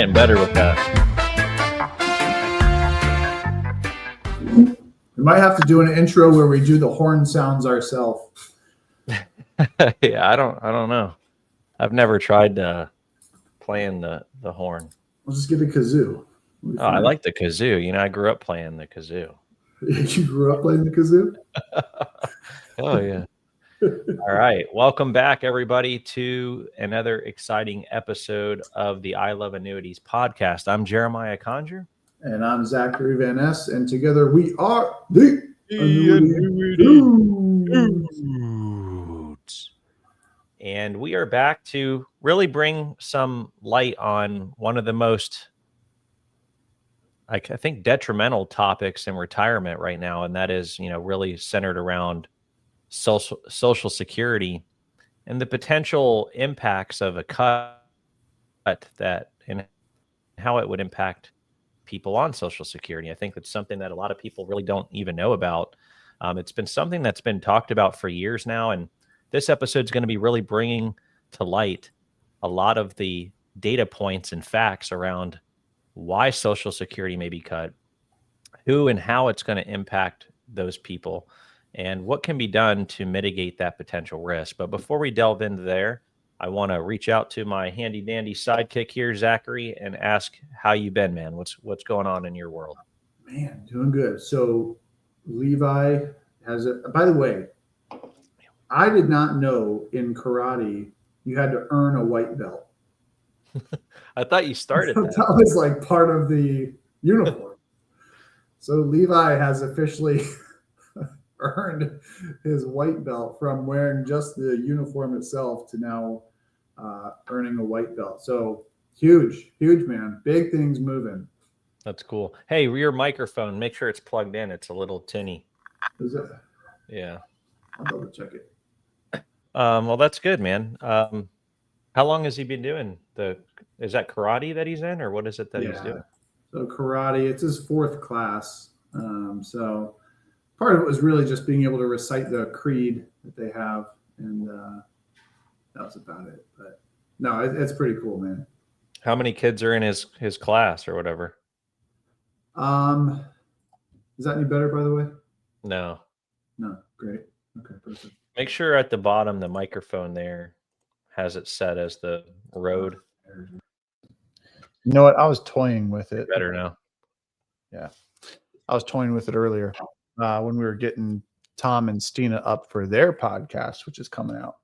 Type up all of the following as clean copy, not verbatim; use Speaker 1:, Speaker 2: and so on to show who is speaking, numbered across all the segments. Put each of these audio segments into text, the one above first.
Speaker 1: getting better with that.
Speaker 2: We might have to do an intro where we do the horn sounds ourselves.
Speaker 1: Yeah, I don't know. I've never tried playing the horn.
Speaker 2: We'll just get a kazoo.
Speaker 1: Oh, I like the kazoo. You know, I grew up playing the kazoo.
Speaker 2: You grew up playing the kazoo?
Speaker 1: Oh, yeah. All right. Welcome back, everybody, to another exciting episode of the I Love Annuities podcast. I'm Jeremiah Conger.
Speaker 2: And I'm Zachary Van Ness. And together we are the Annuity
Speaker 1: Dudes. And we are back to really bring some light on one of the most, I think, detrimental topics in retirement right now. And that is, really centered around social security and the potential impacts of a cut that and how it would impact people on Social Security. I think that's something that a lot of people really don't even know about. It's been something that's been talked about for years now, and this episode is going to be really bringing to light a lot of the data points and facts around why Social Security may be cut, who and how it's going to impact those people, and what can be done to mitigate that potential risk. But before we delve into there, I want to reach out to my handy dandy sidekick here, Zachary, and ask how you been, man. What's going on in your world?
Speaker 2: Man, doing good. So Levi has a, by the way, I did not know in karate you had to earn a white belt.
Speaker 1: I thought you started that.
Speaker 2: That was like part of the uniform. So Levi has officially earned his white belt from wearing just the uniform itself to now earning a white belt. So huge, man. Big things moving.
Speaker 1: That's cool. Hey, your microphone, make sure it's plugged in. It's a little tinny.
Speaker 2: Is it?
Speaker 1: Yeah.
Speaker 2: I'll double check it.
Speaker 1: Well, that's good, man. How long has he been doing is that karate that he's in, or what is it that he's doing?
Speaker 2: So karate, it's his fourth class. So part of it was really just being able to recite the creed that they have. And that was about it. But no, it's pretty cool, man.
Speaker 1: How many kids are in his class or whatever?
Speaker 2: Is that any better, by the way?
Speaker 1: No.
Speaker 2: Great. Okay, perfect.
Speaker 1: Make sure at the bottom the microphone there has it set as the road.
Speaker 3: You know what? I was toying with it.
Speaker 1: Better now.
Speaker 3: Yeah. I was toying with it earlier when we were getting Tom and Stina up for their podcast, which is coming out.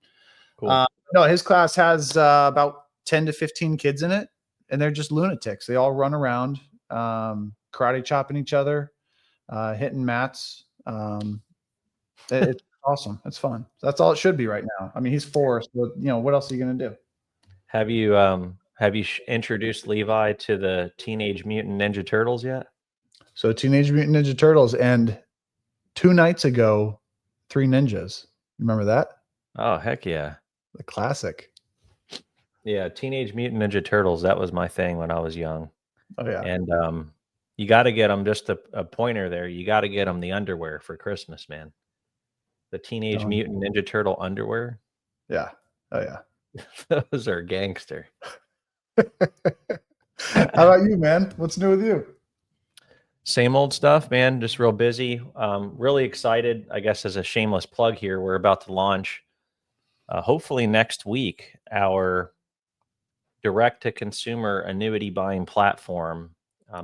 Speaker 1: Cool.
Speaker 3: No, his class has about 10 to 15 kids in it, and they're just lunatics. They all run around, karate chopping each other, hitting mats. It's awesome. It's fun. That's all it should be right now. I mean, he's 4, so what else are you going to do?
Speaker 1: Have you introduced Levi to the Teenage Mutant Ninja Turtles yet?
Speaker 3: So Teenage Mutant Ninja Turtles, and 2 nights ago, 3 Ninjas. Remember that?
Speaker 1: Oh, heck yeah.
Speaker 3: The classic.
Speaker 1: Yeah, Teenage Mutant Ninja Turtles. That was my thing when I was young.
Speaker 3: Oh, yeah.
Speaker 1: And you got to get them, just a pointer there, you got to get them the underwear for Christmas, man. The Teenage Mutant Ninja Turtle underwear.
Speaker 3: Yeah. Oh, yeah.
Speaker 1: Those are gangster.
Speaker 3: How about you, man? What's new with you?
Speaker 1: Same old stuff, man. Just real busy. Really excited, I guess, as a shameless plug here. We're about to launch, hopefully next week, our direct-to-consumer annuity buying platform.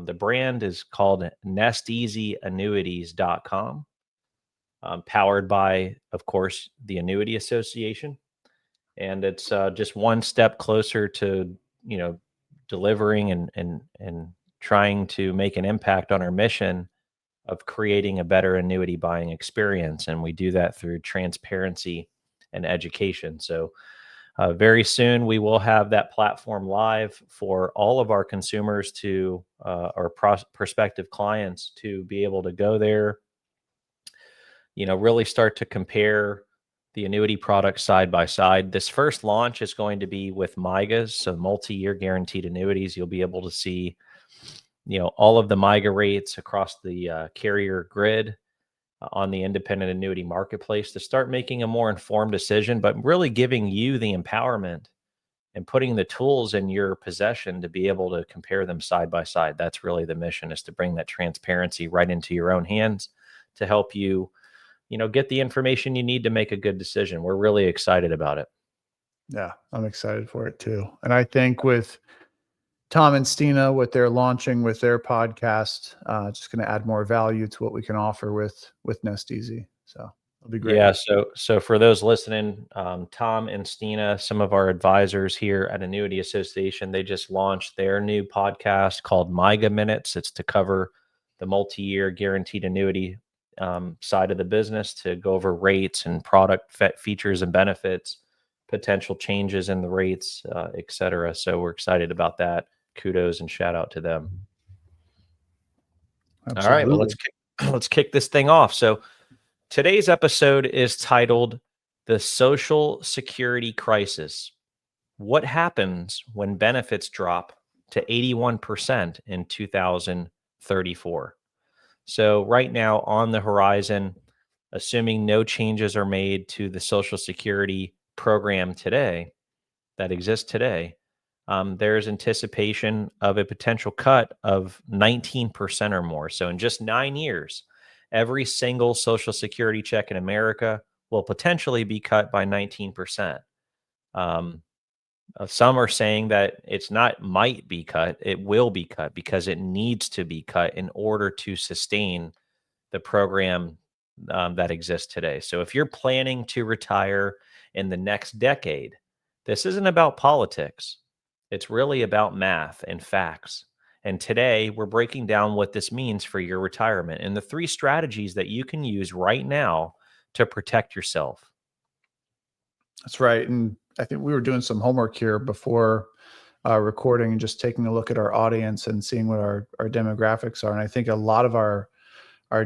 Speaker 1: The brand is called nesteasyannuities.com, powered by, of course, the Annuity Association. And it's just one step closer to, delivering and trying to make an impact on our mission of creating a better annuity buying experience. And we do that through transparency and education. So very soon we will have that platform live for all of our consumers to our prospective clients to be able to go there, really start to compare the annuity products side by side. This first launch is going to be with MYGAs, so multi-year guaranteed annuities. You'll be able to see, all of the MYGA rates across the carrier grid on the independent annuity marketplace to start making a more informed decision, but really giving you the empowerment and putting the tools in your possession to be able to compare them side by side. That's really the mission, is to bring that transparency right into your own hands to help you, get the information you need to make a good decision. We're really excited about it.
Speaker 3: Yeah, I'm excited for it too. And I think with Tom and Stina, what they're launching with their podcast, just going to add more value to what we can offer with Nest Easy. So it'll be great.
Speaker 1: Yeah. So for those listening, Tom and Stina, some of our advisors here at Annuity Association, they just launched their new podcast called MIGA Minutes. It's to cover the multi-year guaranteed annuity side of the business, to go over rates and product features and benefits, potential changes in the rates, et cetera. So we're excited about that. Kudos and shout out to them.
Speaker 3: Absolutely.
Speaker 1: All right. Well, let's kick this thing off. So today's episode is titled "The Social Security Crisis." What happens when benefits drop to 81% in 2034? So right now on the horizon, assuming no changes are made to the Social Security program today that exists today, there's anticipation of a potential cut of 19% or more. So in just 9 years, every single Social Security check in America will potentially be cut by 19%. Some are saying that it's not might be cut, it will be cut, because it needs to be cut in order to sustain the program that exists today. So if you're planning to retire in the next decade, this isn't about politics. It's really about math and facts. And today we're breaking down what this means for your retirement and the 3 strategies that you can use right now to protect yourself.
Speaker 3: That's right. And I think we were doing some homework here before recording and just taking a look at our audience and seeing what our demographics are. And I think a lot of our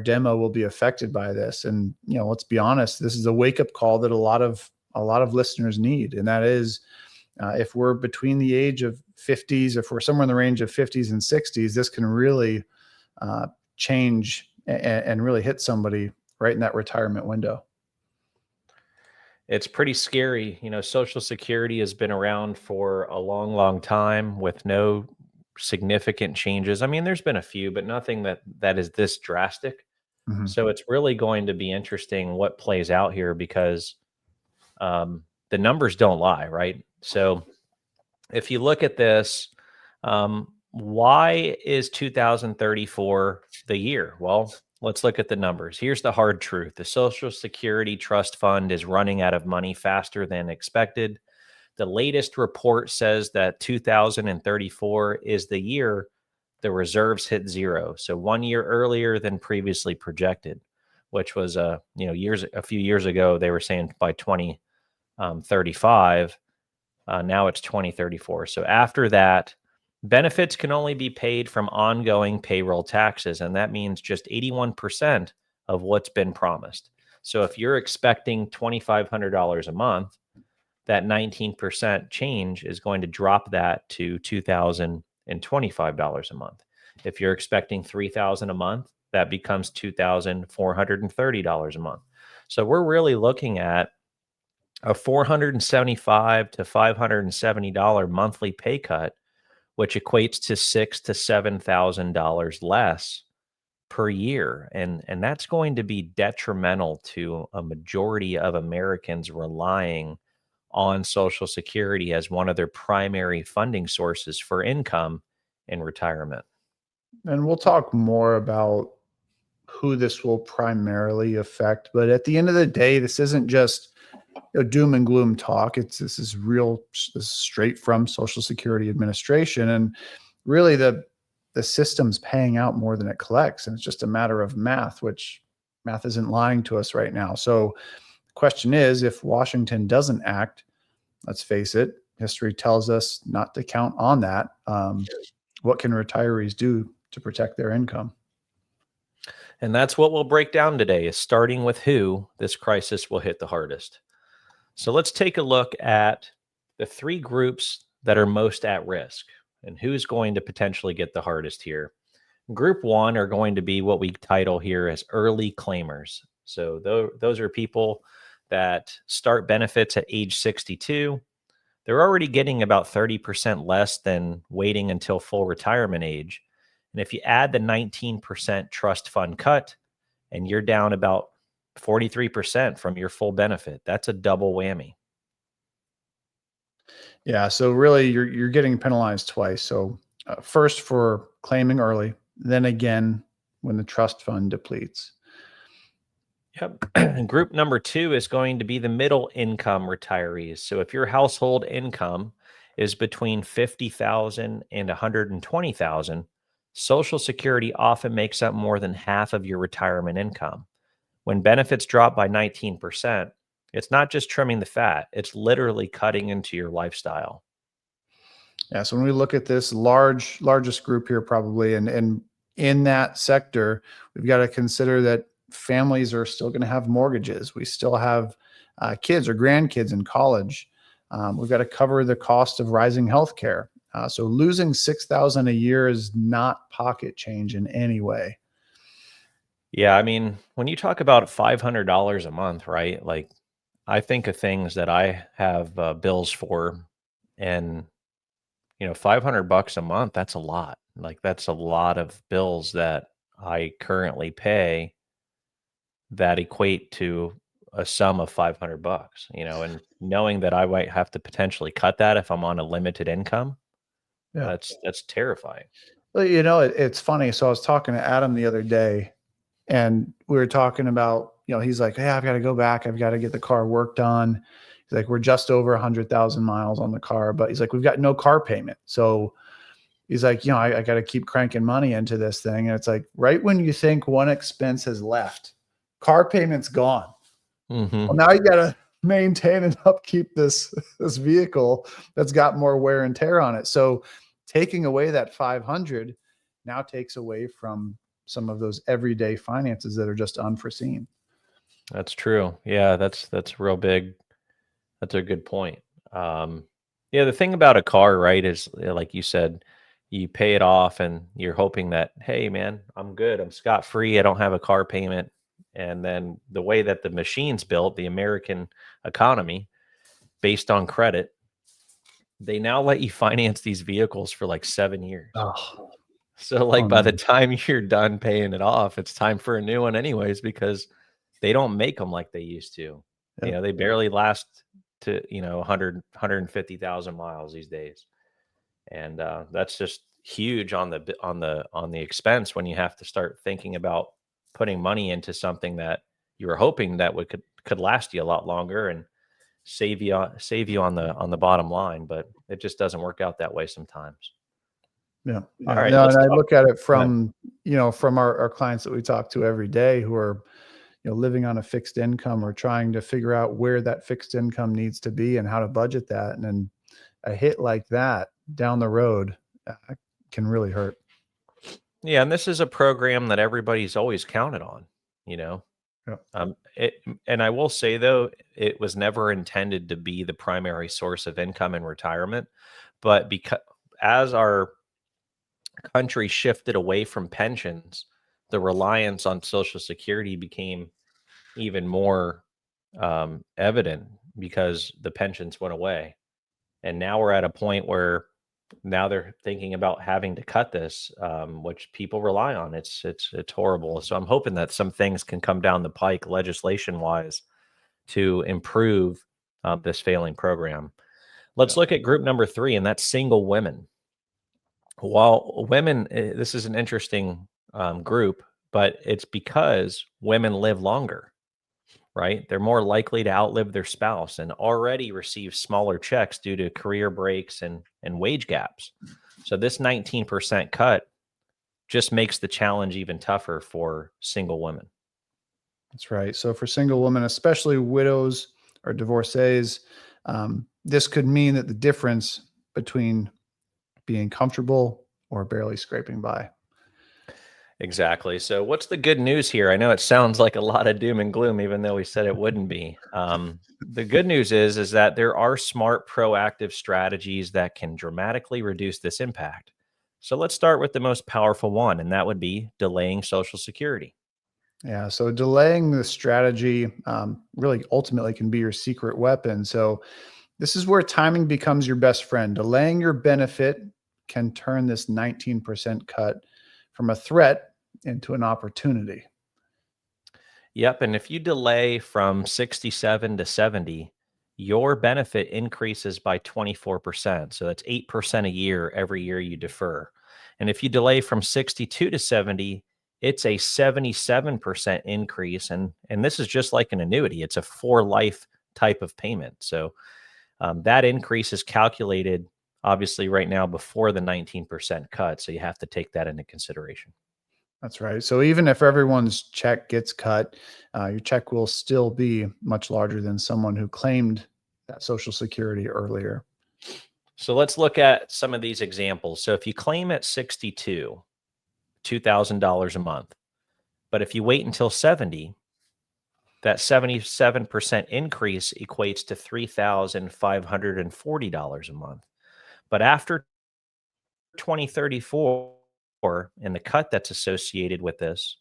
Speaker 3: demo will be affected by this. And, let's be honest, this is a wake up call that a lot of listeners need. And that is, if we're between the age of 50s, if we're somewhere in the range of 50s and 60s, this can really change and really hit somebody right in that retirement window.
Speaker 1: It's pretty scary. Social Security has been around for a long, long time with no significant changes. I mean, there's been a few, but nothing that is this drastic.
Speaker 3: Mm-hmm.
Speaker 1: So it's really going to be interesting what plays out here, because the numbers don't lie, right? So if you look at this, why is 2034 the year? Well, let's look at the numbers. Here's the hard truth. The Social Security Trust Fund is running out of money faster than expected. The latest report says that 2034 is the year the reserves hit zero. So 1 year earlier than previously projected, which was a few years ago, they were saying by 2035. Now it's 2034. So after that, benefits can only be paid from ongoing payroll taxes, and that means just 81% of what's been promised. So if you're expecting $2,500 a month, that 19% change is going to drop that to $2,025 a month. If you're expecting $3,000 a month, that becomes $2,430 a month. So we're really looking at a $475 to $570 monthly pay cut, which equates to $6,000 to $7,000 less per year. And that's going to be detrimental to a majority of Americans relying on Social Security as one of their primary funding sources for income in retirement.
Speaker 3: And we'll talk more about who this will primarily affect. But at the end of the day, this isn't just doom and gloom talk. This is real, this is straight from Social Security Administration. And really the system's paying out more than it collects. And it's just a matter of math, which math isn't lying to us right now. So the question is, if Washington doesn't act, let's face it, history tells us not to count on that. What can retirees do to protect their income?
Speaker 1: And that's what we'll break down today, is starting with who this crisis will hit the hardest. So let's take a look at the 3 groups that are most at risk and who's going to potentially get the hardest here. Group 1 are going to be what we title here as early claimers. So those are people that start benefits at age 62. they're already getting about 30% less than waiting until full retirement age. And if you add the 19% trust fund cut, and you're down about 43% from your full benefit, that's a double whammy.
Speaker 3: Yeah. So really, you're getting penalized twice. So first for claiming early, then again when the trust fund depletes.
Speaker 1: Yep. And group number 2 is going to be the middle income retirees. So if your household income is between 50,000 and 120,000, Social Security often makes up more than half of your retirement income. When benefits drop by 19%, it's not just trimming the fat, it's literally cutting into your lifestyle.
Speaker 3: Yeah. So when we look at this largest group here, probably, and in that sector, we've got to consider that families are still going to have mortgages. We still have kids or grandkids in college. We've got to cover the cost of rising healthcare. So losing $6,000 a year is not pocket change in any way.
Speaker 1: Yeah, I mean, when you talk about $500 a month, right? Like, I think of things that I have bills for, and $500 a month, that's a lot. Like, that's a lot of bills that I currently pay that equate to a sum of $500, and knowing that I might have to potentially cut that if I'm on a limited income,
Speaker 3: Yeah.
Speaker 1: that's terrifying.
Speaker 3: Well, it's funny. So I was talking to Adam the other day, and we were talking about, he's like, hey, I've got to go back. I've got to get the car worked on. He's like, we're just over 100,000 miles on the car, but he's like, we've got no car payment. So he's like, I got to keep cranking money into this thing. And it's like, right when you think one expense has left, car payment's gone.
Speaker 1: Mm-hmm.
Speaker 3: Well, now you got to maintain and upkeep this vehicle that's got more wear and tear on it. So taking away that 500 now takes away from some of those everyday finances that are just unforeseen.
Speaker 1: That's true. Yeah, that's real big. That's a good point. Yeah, the thing about a car, right, is like you said, you pay it off and you're hoping that, hey, man, I'm good. I'm scot free. I don't have a car payment. And then the way that the machine's built, the American economy, based on credit, they now let you finance these vehicles for like 7 years.
Speaker 3: Oh,
Speaker 1: So, like, by the
Speaker 3: man.
Speaker 1: time you're done paying it off, it's time for a new one anyways, because they don't make them like they used to.
Speaker 3: Yep.
Speaker 1: They barely last to, 150,000 miles these days. And that's just huge on the expense when you have to start thinking about putting money into something that you were hoping that could last you a lot longer and save you on the bottom line, but it just doesn't work out that way sometimes.
Speaker 3: Yeah.
Speaker 1: All
Speaker 3: Yeah.
Speaker 1: right,
Speaker 3: No,
Speaker 1: let's
Speaker 3: and I
Speaker 1: talk.
Speaker 3: look at it
Speaker 1: Go ahead.
Speaker 3: from our clients that we talk to every day who are, living on a fixed income or trying to figure out where that fixed income needs to be and how to budget that. And then a hit like that down the road can really hurt.
Speaker 1: Yeah, and this is a program that everybody's always counted on, you know.
Speaker 3: Yeah.
Speaker 1: And I will say though, it was never intended to be the primary source of income in retirement, but because as our country shifted away from pensions, the reliance on Social Security became even more evident because the pensions went away, and now we're at a point where now they're thinking about having to cut this, which people rely on. It's horrible. So I'm hoping that some things can come down the pike legislation wise to improve this failing program. Let's
Speaker 3: Yeah.
Speaker 1: look at group number 3, and that's single women. While women, this is an interesting group, but it's because women live longer, right? They're more likely to outlive their spouse and already receive smaller checks due to career breaks and wage gaps. So this 19% cut just makes the challenge even tougher for single women.
Speaker 3: That's right. So for single women, especially widows or divorcees, this could mean that the difference between being comfortable or barely scraping by.
Speaker 1: Exactly. So what's the good news here? I know it sounds like a lot of doom and gloom, even though we said it wouldn't be. The good news is that there are smart, proactive strategies that can dramatically reduce this impact. So let's start with the most powerful one, and that would be delaying Social Security.
Speaker 3: Yeah. So delaying the strategy really ultimately can be your secret weapon. So This is where timing becomes your best friend. Delaying your benefit can turn this 19% cut from a threat into an opportunity.
Speaker 1: Yep. And if you delay from 67 to 70, your benefit increases by 24%. So that's 8% a year every year you defer. And if you delay from 62 to 70, it's a 77% increase. And this is just like an annuity, it's a for life type of payment. So that increase is calculated obviously right now before the 19% cut. So you have to take that into consideration.
Speaker 3: That's right. So even if everyone's check gets cut, your check will still be much larger than someone who claimed that Social Security earlier.
Speaker 1: So let's look at some of these examples. So if you claim at 62, $2,000 a month, but if you wait until 70, that 77% increase equates to $3,540 a month. But after 2034 and the cut that's associated with this,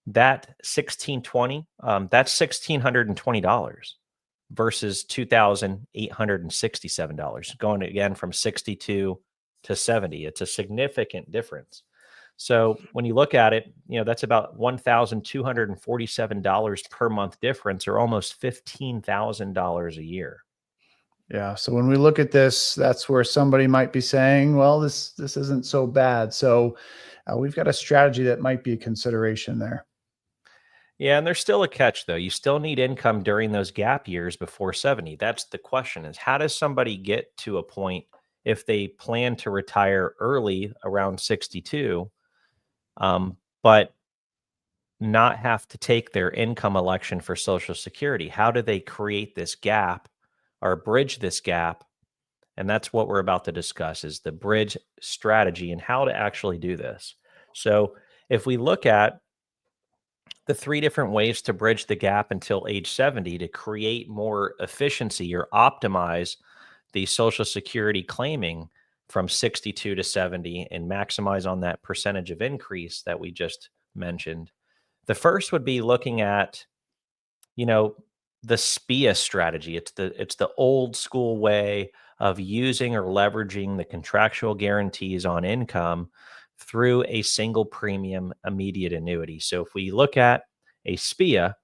Speaker 1: that 1620, that's $1,620 versus $2,867, going again from 62 to 70. It's a significant difference. So when you look at it, that's about $1,247 per month difference, or almost $15,000 a year.
Speaker 3: Yeah. So when we look at this, that's where somebody might be saying, well, this isn't so bad. So we've got a strategy that might be a consideration there.
Speaker 1: Yeah, and there's still a catch though. You still need income during those gap years before 70. That's the question, is how does somebody get to a point if they plan to retire early around 62, but not have to take their income election for Social Security? How do they create this gap or bridge this gap? And that's what we're about to discuss, is the bridge strategy and how to actually do this. So if we look at the three different ways to bridge the gap until age 70 to create more efficiency or optimize the Social Security claiming from 62 to 70 and maximize on that percentage of increase that we just mentioned. The first would be looking at, the SPIA strategy. It's the old school way of using or leveraging the contractual guarantees on income through a single premium immediate annuity. So if we look at a SPIA,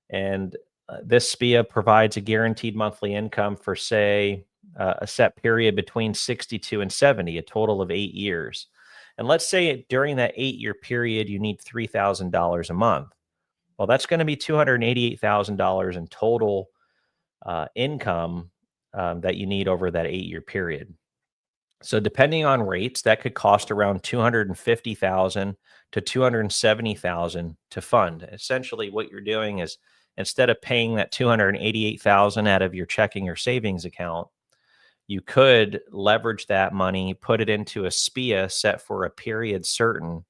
Speaker 1: and this SPIA provides a guaranteed monthly income for, say, a set period between 62 and 70, a total of 8 years. And let's say during that 8-year period, you need $3,000 a month. Well, that's going to be $288,000 in total income that you need over that 8-year period. So depending on rates, that could cost around $250,000 to $270,000 to fund. Essentially, what you're doing is, instead of paying that $288,000 out of your checking or savings account, you could leverage that money, put it into a SPIA set for a period certain,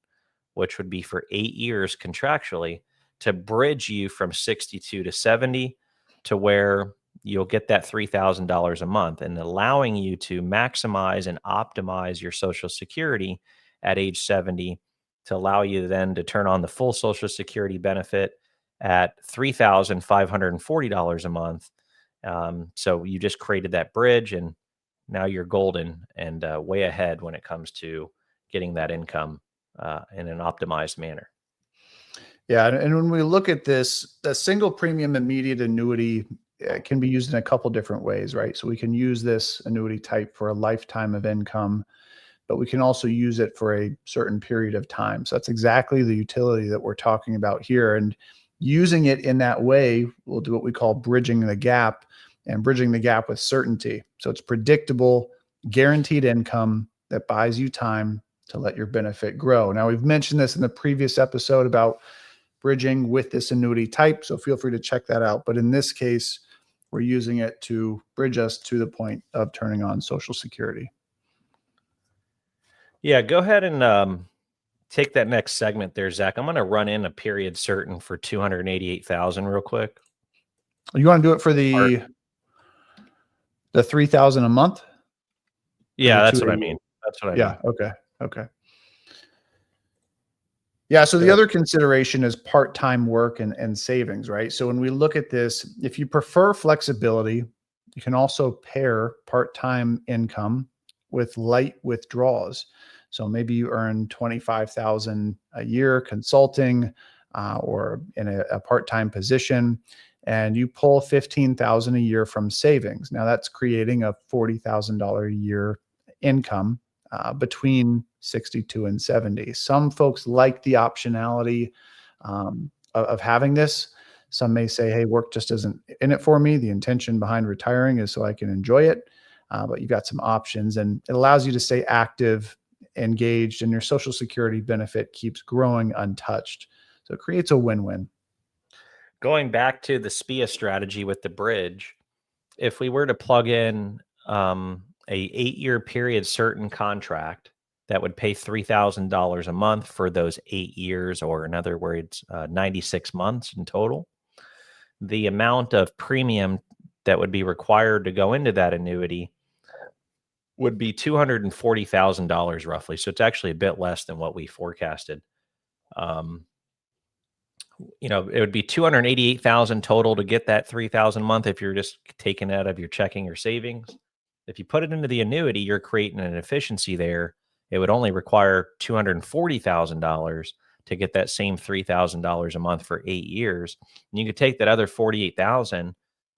Speaker 1: which would be for 8 years contractually, to bridge you from 62 to 70 to where you'll get that $3,000 a month, and allowing you to maximize and optimize your Social Security at age 70 to allow you then to turn on the full Social Security benefit at $3,540 a month. So you just created that bridge, and now you're golden and way ahead when it comes to getting that income in an optimized manner.
Speaker 3: Yeah. And when we look at this, the single premium immediate annuity can be used in a couple different ways, right? So we can use this annuity type for a lifetime of income, but we can also use it for a certain period of time. So that's exactly the utility that we're talking about here. And using it in that way, we'll do what we call bridging the gap, and bridging the gap with certainty. So it's predictable, guaranteed income that buys you time to let your benefit grow. Now, we've mentioned this in the previous episode about bridging with this annuity type, so feel free to check that out. But in this case, we're using it to bridge us to the point of turning on Social Security.
Speaker 1: Yeah, go ahead and take that next segment there, Zach. I'm going to run in a period certain for 288,000 real quick.
Speaker 3: You want to do it for the 3,000 a month?
Speaker 1: Yeah, that's what I mean. That's what I mean.
Speaker 3: Yeah. Okay. Yeah. So the other consideration is part-time work and savings, right? So when we look at this, if you prefer flexibility, You can also pair part-time income with light withdrawals. So maybe you earn 25,000 a year consulting or in a part-time position, and you pull 15,000 a year from savings. Now that's creating a $40,000 a year income between 62 and 70. Some folks like the optionality of having this. Some may say, hey, work just isn't in it for me. The intention behind retiring is so I can enjoy it. But you've got some options, and it allows you to stay active, engaged, and your Social Security benefit keeps growing untouched. So it creates a win-win.
Speaker 1: Going back to the SPIA strategy with the bridge, if we were to plug in a 8-year period certain contract that would pay $3,000 a month for those 8 years, or in other words, 96 months in total, the amount of premium that would be required to go into that annuity would be $240,000 roughly. So it's actually a bit less than what we forecasted. It would be 288,000 total to get that 3,000 a month if you're just taking it out of your checking or savings. If you put it into the annuity, you're creating an efficiency there. It would only require $240,000 to get that same $3,000 a month for 8 years. And you could take that other 48,000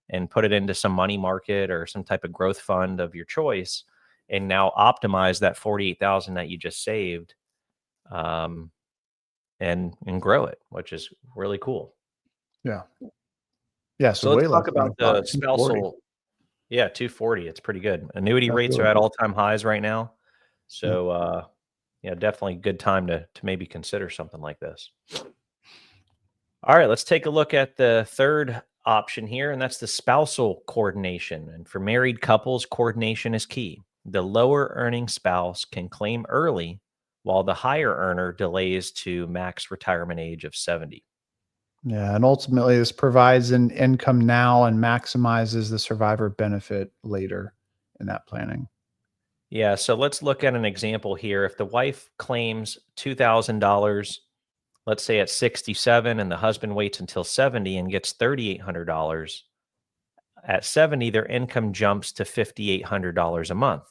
Speaker 1: and put it into some money market or some type of growth fund of your choice, and now optimize that 48,000 that you just saved, and grow it, which is really cool.
Speaker 3: Yeah. Yeah. So
Speaker 1: let's
Speaker 3: way less
Speaker 1: talk
Speaker 3: than I
Speaker 1: about
Speaker 3: thought.
Speaker 1: the
Speaker 3: 240.
Speaker 1: spousal. Yeah, 240. It's pretty good. Annuity
Speaker 3: That's
Speaker 1: rates are
Speaker 3: really
Speaker 1: at
Speaker 3: good.
Speaker 1: all-time highs right now. So definitely a good time to maybe consider something like this. All right, let's take a look at the third option here, and that's the spousal coordination. And for married couples, coordination is key. The lower earning spouse can claim early, while the higher earner delays to max retirement age of 70.
Speaker 3: Yeah. And ultimately, this provides an income now and maximizes the survivor benefit later in that planning.
Speaker 1: Yeah, so let's look at an example here. If the wife claims $2,000, let's say at 67, and the husband waits until 70 and gets $3,800, at 70, their income jumps to $5,800 a month.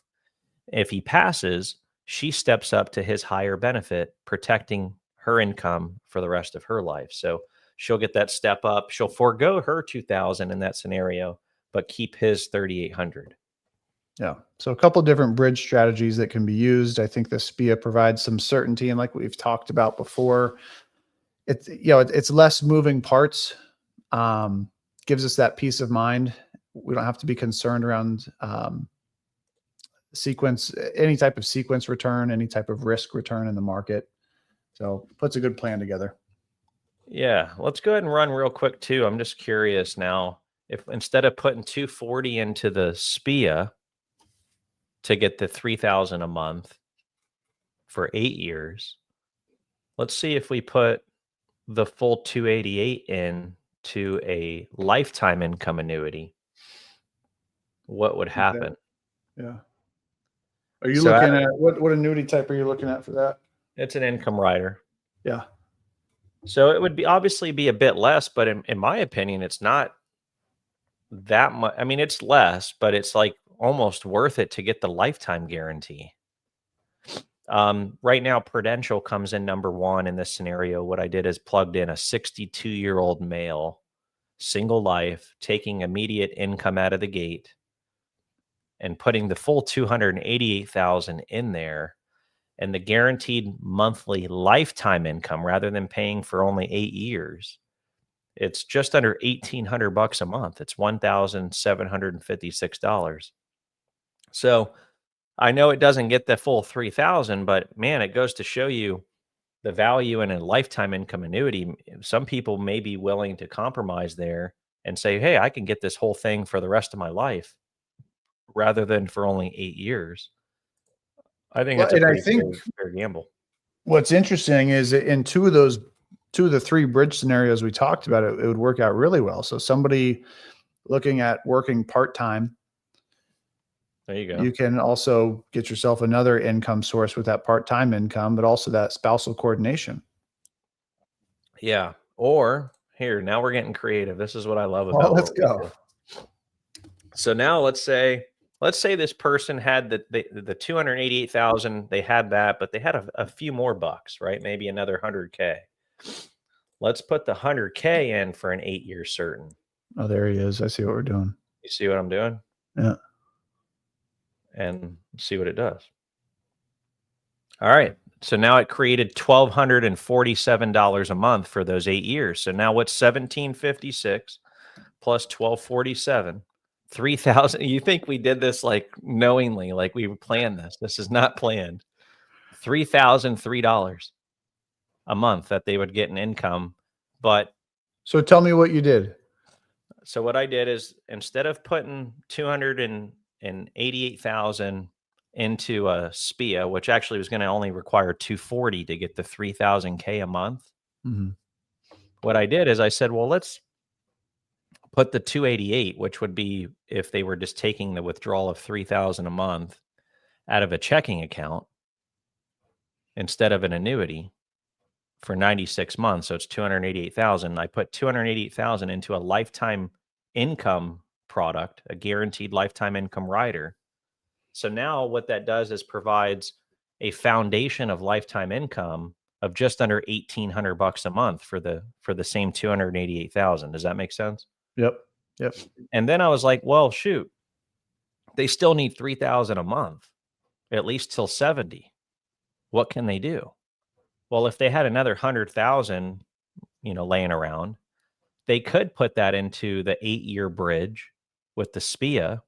Speaker 1: If he passes, she steps up to his higher benefit, protecting her income for the rest of her life. So she'll get that step up. She'll forego her 2,000 in that scenario, but keep his 3,800.
Speaker 3: Yeah. So a couple different bridge strategies that can be used. I think the SPIA provides some certainty, and like we've talked about before, it's less moving parts. Gives us that peace of mind. We don't have to be concerned around any type of sequence return, any type of risk return in the market. So puts a good plan together.
Speaker 1: Yeah, let's go ahead and run real quick too. I'm just curious now, if instead of putting 240 into the SPIA to get the 3,000 a month for 8 years, let's see if we put the full 288 in to a lifetime income annuity, what would happen?
Speaker 3: Yeah. Are you
Speaker 1: So
Speaker 3: looking at what annuity type are you looking at for that?
Speaker 1: it's an income rider.
Speaker 3: Yeah.
Speaker 1: So it would be obviously be a bit less, but in my opinion, it's not that much. I mean, it's less, but it's like almost worth it to get the lifetime guarantee. Right now, Prudential comes in number one in this scenario. What I did is plugged in a 62-year-old male, single life, taking immediate income out of the gate, and putting the full 288,000 in there, and the guaranteed monthly lifetime income, rather than paying for only 8 years, it's just under $1,800 a month. It's $1,756. So I know it doesn't get the full 3,000, but man, it goes to show you the value in a lifetime income annuity. Some people may be willing to compromise there and say, hey, I can get this whole thing for the rest of my life rather than for only 8 years. I think
Speaker 3: Well,
Speaker 1: that's a
Speaker 3: and I
Speaker 1: pretty
Speaker 3: think
Speaker 1: fair gamble.
Speaker 3: what's interesting is that in two of the three bridge scenarios we talked about, it would work out really well. So somebody looking at working part-time,
Speaker 1: There you go.
Speaker 3: you can also get yourself another income source with that part-time income, but also that spousal coordination.
Speaker 1: Yeah. Or here, now we're getting creative. This is what I love
Speaker 3: Well,
Speaker 1: about
Speaker 3: let's
Speaker 1: what we
Speaker 3: go.
Speaker 1: do. So now let's say this person had the 288,000, they had that, but they had a few more bucks, right? Maybe another 100K. Let's put the 100K in for an 8-year certain.
Speaker 3: Oh, there he is. I see what we're doing.
Speaker 1: You see what I'm doing?
Speaker 3: Yeah.
Speaker 1: And see what it does. All right. So now it created $1,247 a month for those 8 years. So now what's 1,756 plus 1,247? 3,000. You think we did this like knowingly, like we planned this? This is not planned. $3,003 a month that they would get in income. But
Speaker 3: So tell me what you did.
Speaker 1: so what I did is, instead of putting 288,000 into a SPIA, which actually was going to only require 240 to get the 3,000K a month.
Speaker 3: Mm-hmm.
Speaker 1: What I did is I said, well, let's put the 288, which would be if they were just taking the withdrawal of 3,000 a month out of a checking account instead of an annuity for 96 months. So it's 288,000. I put 288,000 into a lifetime income product, a guaranteed lifetime income rider. So now what that does is provides a foundation of lifetime income of just under $1,800 a month for the same 288,000. Does that make sense?
Speaker 3: Yep. Yep.
Speaker 1: And then I was like, well, shoot, they still need 3,000 a month, at least till 70. What can they do? Well, if they had another 100,000, laying around, they could put that into the 8-year bridge with the SPIA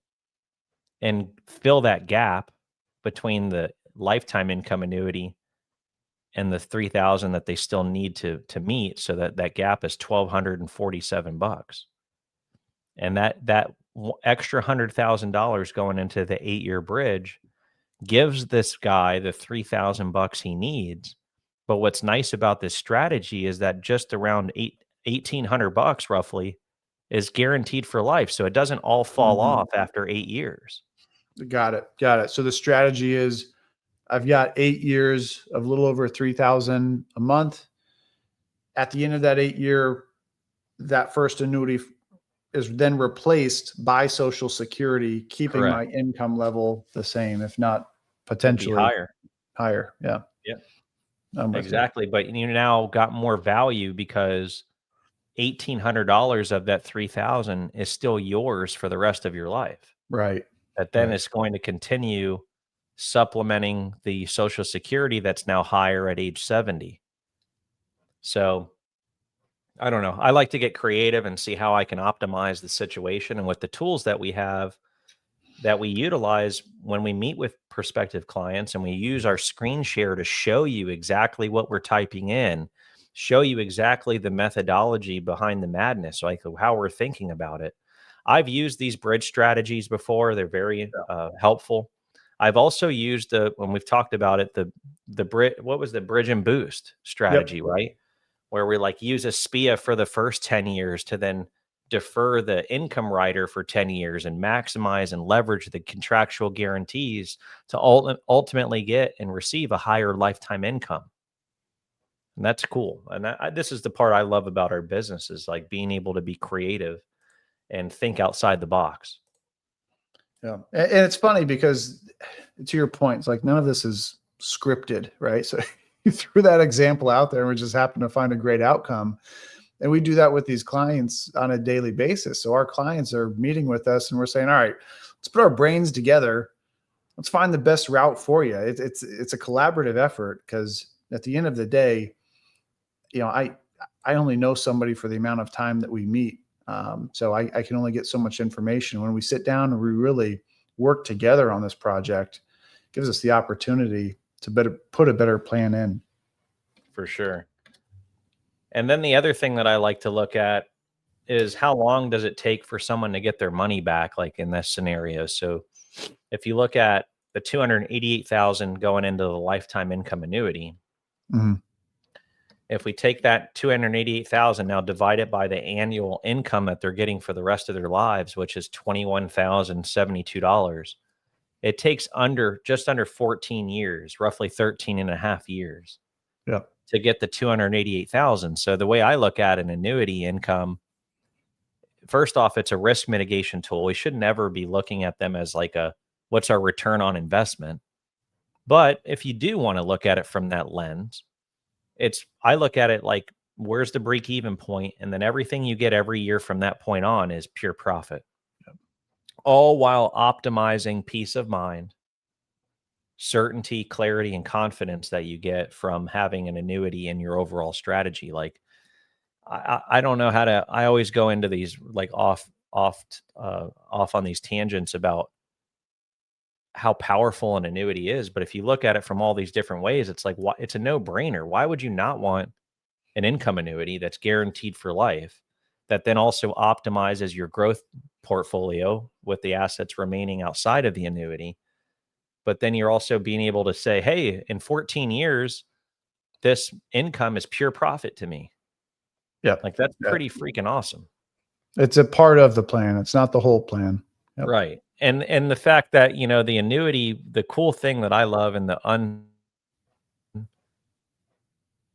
Speaker 1: and fill that gap between the lifetime income annuity and the 3,000 that they still need to meet, so that gap is $1,247. And that extra $100,000 going into the 8-year bridge gives this guy the $3,000 he needs. But what's nice about this strategy is that just around $1,800 roughly is guaranteed for life. So it doesn't all fall off after 8 years.
Speaker 3: Got it. Got it. So the strategy is, I've got 8 years of a little over 3,000 a month. At the end of that 8-year, that first annuity is then replaced by Social Security, keeping
Speaker 1: Correct.
Speaker 3: my income level the same, if not
Speaker 1: Could be
Speaker 3: potentially
Speaker 1: higher.
Speaker 3: higher. Yeah.
Speaker 1: Yeah.
Speaker 3: I'm with you.
Speaker 1: Exactly. But you now got more value because $1,800 of that 3,000 is still yours for the rest of your life.
Speaker 3: Right.
Speaker 1: That then
Speaker 3: Right.
Speaker 1: is going to continue supplementing the Social Security that's now higher at age 70. So I don't know. I like to get creative and see how I can optimize the situation. And with the tools that we have, that we utilize when we meet with prospective clients, and we use our screen share to show you exactly what we're typing in, show you exactly the methodology behind the madness, like how we're thinking about it. I've used these bridge strategies before. They're very helpful. I've also used when we've talked about it, what was the bridge and boost strategy, right? Where we use a SPIA for the first 10 years to then defer the income rider for 10 years and maximize and leverage the contractual guarantees to ultimately get and receive a higher lifetime income. And that's cool. And this is the part I love about our business, is being able to be creative and think outside the box.
Speaker 3: Yeah. And it's funny because, to your point, it's like none of this is scripted, right? So you threw that example out there and we just happen to find a great outcome. And we do that with these clients on a daily basis. So our clients are meeting with us and we're saying, all right, let's put our brains together. Let's find the best route for you. It's a collaborative effort, because at the end of the day, I only know somebody for the amount of time that we meet. So I can only get so much information. When we sit down and we really work together on this project, it gives us the opportunity to put a better plan in.
Speaker 1: For sure. And then the other thing that I like to look at is, how long does it take for someone to get their money back, like in this scenario? So if you look at the 288,000 going into the lifetime income annuity, if we take that 288,000 now, divide it by the annual income that they're getting for the rest of their lives, which is $21,072, it takes just under 14 years, roughly 13 and a half years, to get the 288,000. So the way I look at an annuity income first off, it's a risk mitigation tool. We should never be looking at them as like what's our return on investment. But if you do want to look at it from that lens, I look at it like, where's the break even point? And then everything you get every year from that point on is pure profit, all while optimizing peace of mind, certainty, clarity, and confidence that you get from having an annuity in your overall strategy. Like, I don't know how to, I always go into these like off on these tangents about how powerful an annuity is. But if you look at it from all these different ways, it's like, it's a no brainer. Why would you not want an income annuity that's guaranteed for life, that then also optimizes your growth portfolio with the assets remaining outside of the annuity? But then you're also being able to say, hey, in 14 years, this income is pure profit to me.
Speaker 3: Yeah.
Speaker 1: Like, that's pretty freaking awesome.
Speaker 3: It's a part of the plan. It's not the whole plan.
Speaker 1: Yep. Right. And the fact that, the annuity, the cool thing that I love and the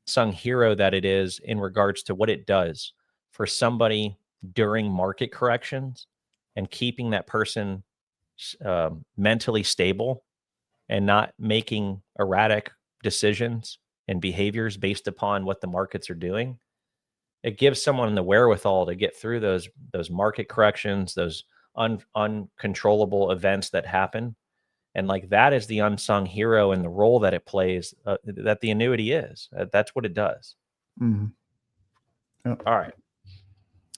Speaker 1: unsung hero that it is in regards to what it does for somebody during market corrections and keeping that person mentally stable and not making erratic decisions and behaviors based upon what the markets are doing. It gives someone the wherewithal to get through those market corrections, those uncontrollable events that happen. And like, that is the unsung hero and the role that it plays, that the annuity is. That's what it does.
Speaker 3: Mm-hmm. Yep.
Speaker 1: All right.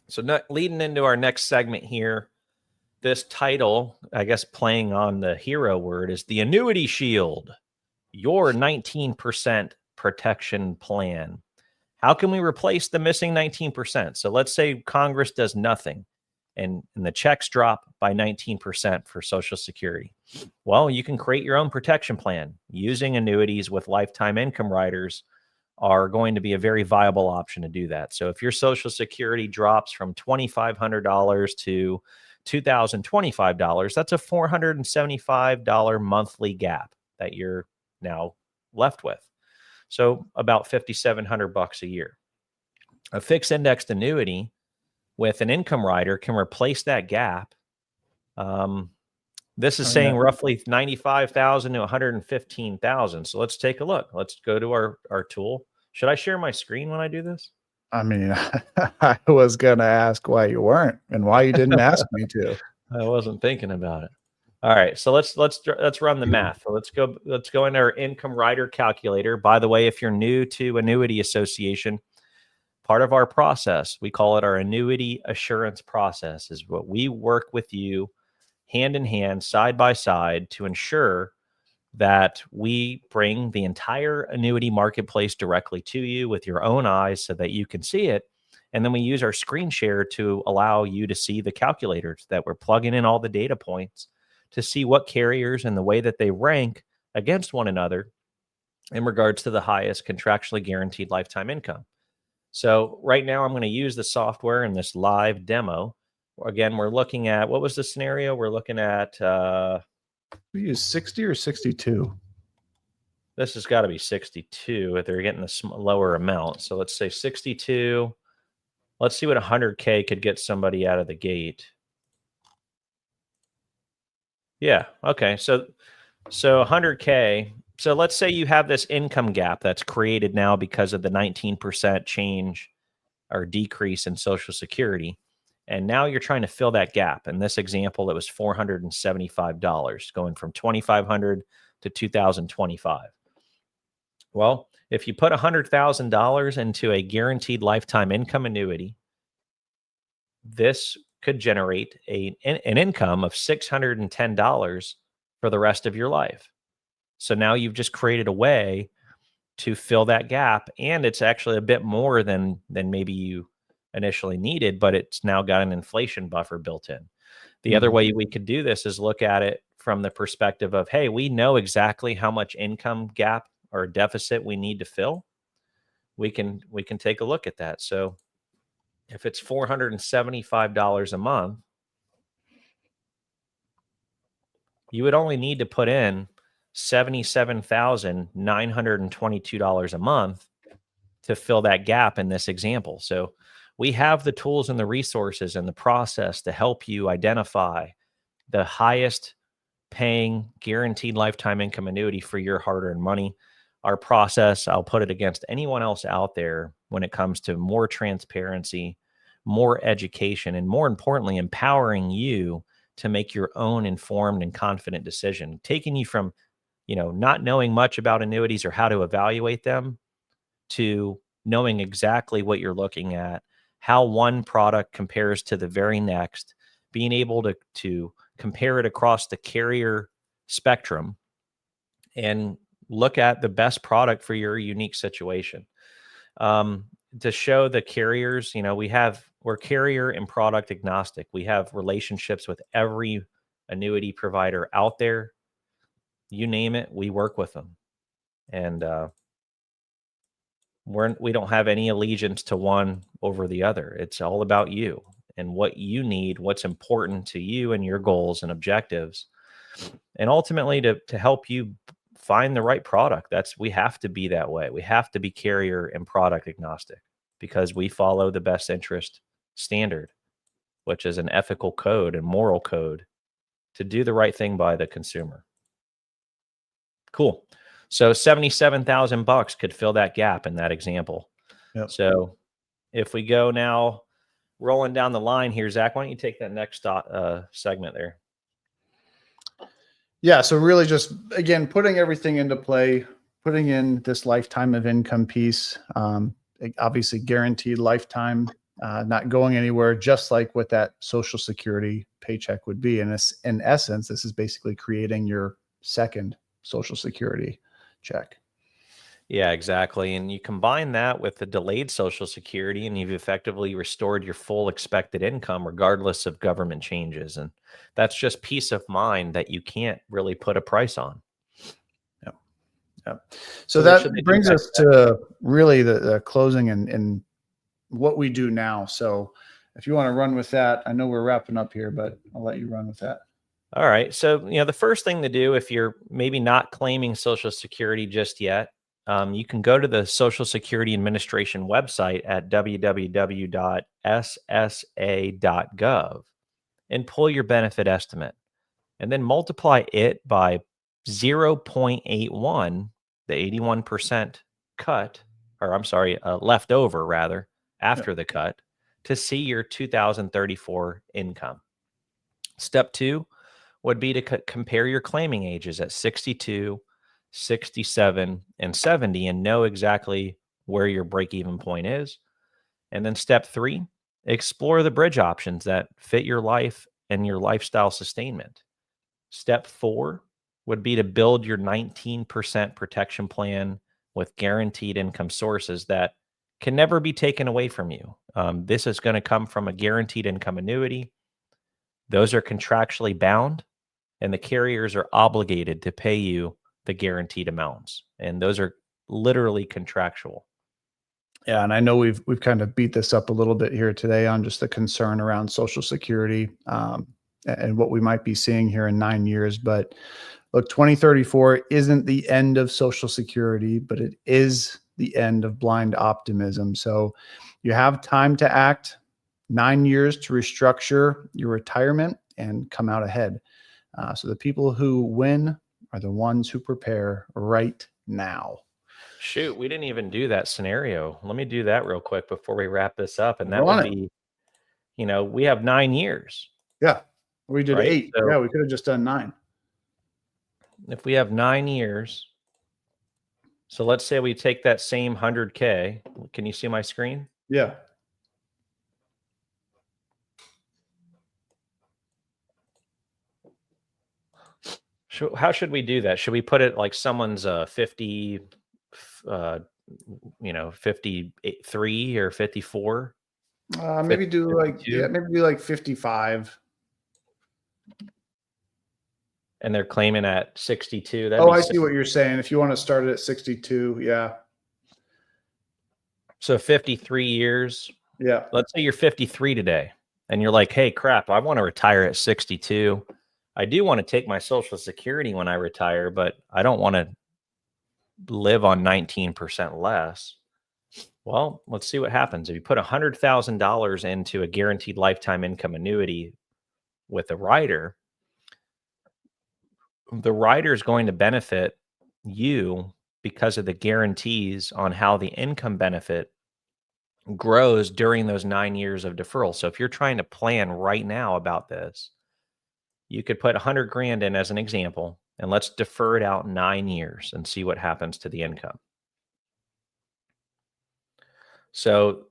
Speaker 1: So leading into our next segment here, this title, I guess playing on the hero word, is the Annuity Shield, your 19% protection plan. How can we replace the missing 19%? So let's say Congress does nothing and the checks drop by 19% for Social Security. Well, you can create your own protection plan. Using annuities with lifetime income riders are going to be a very viable option to do that. So if your Social Security drops from $2,500 to $2,025, that's a $475 monthly gap that you're now left with. So about $5,700 a year. A fixed indexed annuity with an income rider can replace that gap. This is saying roughly 95,000 to 115,000. So let's take a look. Let's go to our tool. Should I share my screen when I do this?
Speaker 3: I mean, I was going to ask why you weren't and why you didn't ask me to.
Speaker 1: I wasn't thinking about it. All right, so let's run the math. So let's go into our income rider calculator. By the way, if you're new to Annuity Association, part of our process, we call it our annuity assurance process, is what we work with you hand in hand, side by side, to ensure that we bring the entire annuity marketplace directly to you with your own eyes so that you can see it. And then we use our screen share to allow you to see the calculators that we're plugging in all the data points to see what carriers and the way that they rank against one another in regards to the highest contractually guaranteed lifetime income. So right now I'm going to use the software in this live demo. Again, we're looking at, what was the scenario? We're looking at,
Speaker 3: we use 60 or 62.
Speaker 1: This has got to be 62 if they're getting a lower amount. So let's say 62. Let's see what 100K could get somebody out of the gate. Yeah. Okay. So 100K. So let's say you have this income gap that's created now because of the 19% change or decrease in Social Security. And now you're trying to fill that gap. In this example, it was $475 going from $2,500 to $2,025. Well, if you put $100,000 into a guaranteed lifetime income annuity, this could generate an income of $610 for the rest of your life. So now you've just created a way to fill that gap, and it's actually a bit more than maybe you initially needed, but it's now got an inflation buffer built in. The other way we could do this is look at it from the perspective of, hey, we know exactly how much income gap or deficit we need to fill. We can take a look at that. So if it's $475 a month, you would only need to put in $77,922 a month to fill that gap in this example. So We have the tools and the resources and the process to help you identify the highest paying guaranteed lifetime income annuity for your hard-earned money. Our process, I'll put it against anyone else out there when it comes to more transparency, more education, and more importantly, empowering you to make your own informed and confident decision, taking you from, not knowing much about annuities or how to evaluate them to knowing exactly what you're looking at, how one product compares to the very next, being able to compare it across the carrier spectrum and look at the best product for your unique situation. To show the carriers, we're carrier and product agnostic. We have relationships with every annuity provider out there. You name it, we work with them. And we don't have any allegiance to one over the other. It's all about you and what you need, what's important to you and your goals and objectives. And ultimately to help you find the right product. We have to be that way. We have to be carrier and product agnostic because we follow the best interest standard, which is an ethical code and moral code to do the right thing by the consumer. Cool. So $77,000 could fill that gap in that example.
Speaker 3: Yep.
Speaker 1: So if we go now rolling down the line here, Zach, why don't you take that next segment there?
Speaker 3: Yeah. So really just, again, putting everything into play, putting in this lifetime of income piece, obviously guaranteed lifetime, not going anywhere, just like what that Social Security paycheck would be. And in essence, this is basically creating your second Social Security check.
Speaker 1: Yeah, exactly. And you combine that with the delayed Social Security, and you've effectively restored your full expected income, regardless of government changes. And that's just peace of mind that you can't really put a price on.
Speaker 3: Yep. Yep. So that brings us to really the closing and what we do now. So if you want to run with that, I know we're wrapping up here, but I'll let you run with that.
Speaker 1: All right. So, the first thing to do if you're maybe not claiming Social Security just yet, you can go to the Social Security Administration website at www.ssa.gov and pull your benefit estimate and then multiply it by 0.81, the 81% cut, or I'm sorry, leftover rather, after the cut to see your 2034 income. Step 2 would be to compare your claiming ages at 62, 67, and 70 and know exactly where your break-even point is. And then step 3, explore the bridge options that fit your life and your lifestyle sustainment. Step 4 would be to build your 19% protection plan with guaranteed income sources that can never be taken away from you. This is going to come from a guaranteed income annuity. Those are contractually bound, and the carriers are obligated to pay you the guaranteed amounts. And those are literally contractual.
Speaker 3: Yeah, and I know we've kind of beat this up a little bit here today on just the concern around Social Security and what we might be seeing here in 9 years. But look, 2034 isn't the end of Social Security, but it is the end of blind optimism. So you have time to act, 9 years to restructure your retirement and come out ahead. So the people who win are the ones who prepare right now.
Speaker 1: Shoot, we didn't even do that scenario. Let me do that real quick before we wrap this up. And that would be, we have 9 years.
Speaker 3: Yeah, we did
Speaker 1: right?
Speaker 3: 8.
Speaker 1: So
Speaker 3: yeah, we could have just done 9.
Speaker 1: if we have 9 years, so let's say we take that same 100K. Can you see my screen?
Speaker 3: Yeah.
Speaker 1: How should we do that? Should we put it like someone's 50, 53 or 54?
Speaker 3: Maybe do like 55.
Speaker 1: And they're claiming at 62.
Speaker 3: I see what you're saying. If you want to start it at 62, yeah.
Speaker 1: So 53 years.
Speaker 3: Yeah.
Speaker 1: Let's say you're 53 today and you're like, hey, crap, I want to retire at 62. I do want to take my Social Security when I retire, but I don't want to live on 19% less. Well, let's see what happens. If you put $100,000 into a guaranteed lifetime income annuity with a rider, the rider is going to benefit you because of the guarantees on how the income benefit grows during those 9 years of deferral. So if you're trying to plan right now about this, you could put 100 grand in as an example, and let's defer it out 9 years and see what happens to the income. So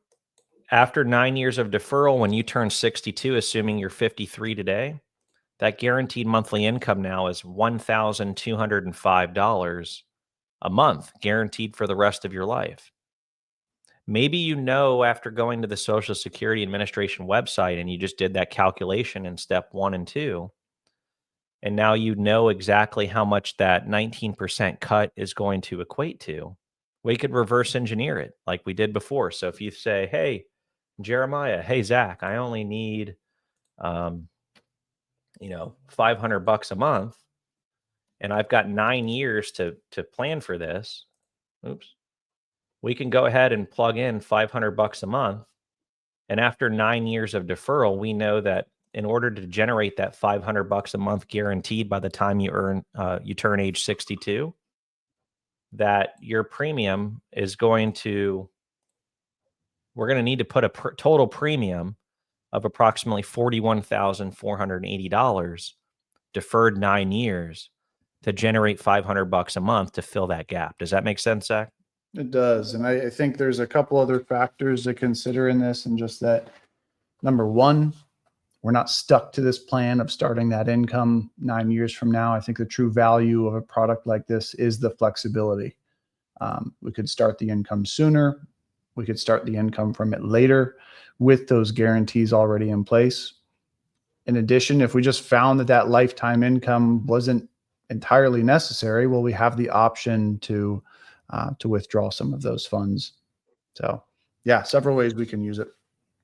Speaker 1: after 9 years of deferral, when you turn 62, assuming you're 53 today, that guaranteed monthly income now is $1,205 a month, guaranteed for the rest of your life. Maybe you know after going to the Social Security Administration website and you just did that calculation in step 1 and 2, and now you know exactly how much that 19% cut is going to equate to. We could reverse engineer it like we did before. So if you say, hey, Jeremiah, hey, Zach, I only need, $500 a month, and I've got 9 years to plan for this. Oops. We can go ahead and plug in $500 a month. And after 9 years of deferral, we know that in order to generate that $500 a month guaranteed by the time you turn age 62, that your premium is we're going to need to put a total premium of approximately $41,480 deferred 9 years to generate $500 a month to fill that gap. Does that make sense, Zach?
Speaker 3: It does. And I think there's a couple other factors to consider in this, and just that, number one, we're not stuck to this plan of starting that income 9 years from now. I think the true value of a product like this is the flexibility. We could start the income sooner. We could start the income from it later with those guarantees already in place. In addition, if we just found that lifetime income wasn't entirely necessary, well, we have the option to withdraw some of those funds. So yeah, several ways we can use it.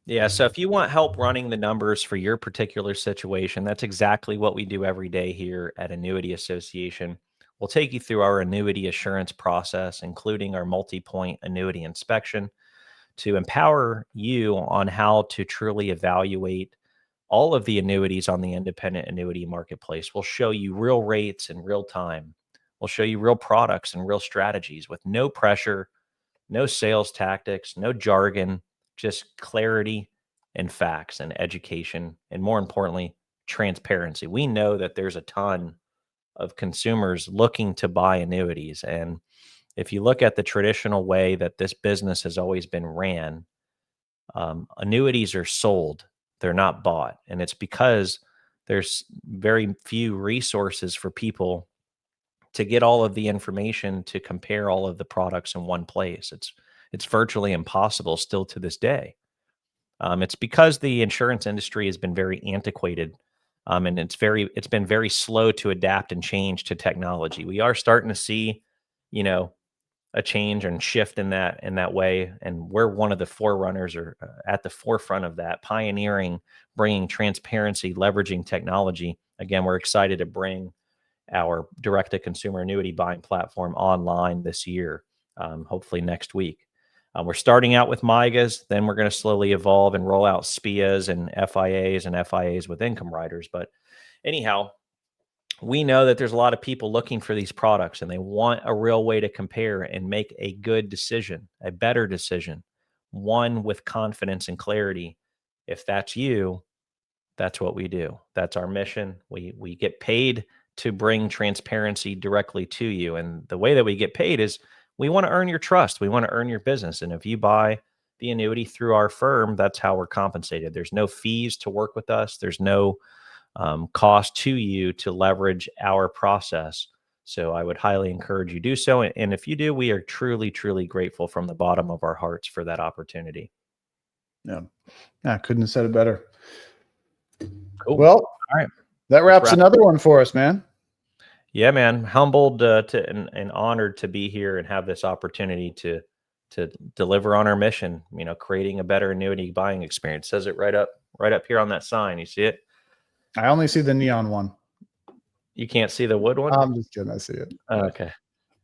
Speaker 1: Yeah. So if you want help running the numbers for your particular situation, that's exactly what we do every day here at Annuity Association. We'll take you through our annuity assurance process, including our multi-point annuity inspection, to empower you on how to truly evaluate all of the annuities on the independent annuity marketplace. We'll show you real rates in real time. We'll show you real products and real strategies with no pressure, no sales tactics, no jargon, just clarity and facts and education, and more importantly, transparency. We know that there's a ton of consumers looking to buy annuities. And if you look at the traditional way that this business has always been ran, annuities are sold, they're not bought. And it's because there's very few resources for people to get all of the information to compare all of the products in one place. It's virtually impossible still to this day. It's because the insurance industry has been very antiquated, and it's been very slow to adapt and change to technology. We are starting to see, a change and shift in that way, and we're one of the forerunners or at the forefront of that, pioneering, bringing transparency, leveraging technology. Again, we're excited to bring our direct-to-consumer annuity buying platform online this year, hopefully next week. We're starting out with MIGAs, then we're going to slowly evolve and roll out SPIAs and FIAs with income riders. But anyhow, we know that there's a lot of people looking for these products, and they want a real way to compare and make a good decision, a better decision, one with confidence and clarity. If that's you, that's what we do. That's our mission. We get paid to bring transparency directly to you. And the way that we get paid is we want to earn your trust. We want to earn your business. And if you buy the annuity through our firm, that's how we're compensated. There's no fees to work with us. There's no cost to you to leverage our process. So I would highly encourage you do so. And if you do, we are truly, truly grateful from the bottom of our hearts for that opportunity.
Speaker 3: Yeah. I couldn't have said it better.
Speaker 1: Cool.
Speaker 3: Well,
Speaker 1: all right.
Speaker 3: That wraps another one for us, man.
Speaker 1: Yeah, man. Humbled and honored to be here and have this opportunity to deliver on our mission, creating a better annuity buying experience. It says it right up here on that sign. You see it?
Speaker 3: I only see the neon one.
Speaker 1: You can't see the wood one?
Speaker 3: I'm just kidding. I see it.
Speaker 1: Oh, okay.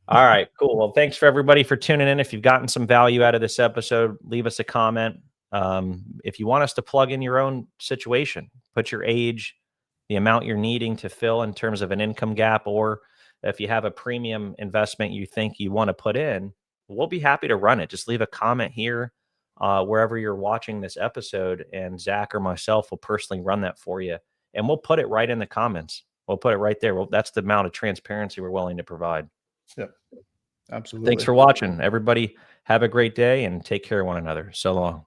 Speaker 1: All right, cool. Well, thanks for everybody for tuning in. If you've gotten some value out of this episode, leave us a comment. If you want us to plug in your own situation, put your age, the amount you're needing to fill in terms of an income gap, or if you have a premium investment you think you want to put in, we'll be happy to run it. Just leave a comment here, wherever you're watching this episode, and Zach or myself will personally run that for you. And we'll put it right in the comments. We'll put it right there. Well, that's the amount of transparency we're willing to provide.
Speaker 3: Yep. Absolutely.
Speaker 1: Thanks for watching. Everybody have a great day and take care of one another. So long.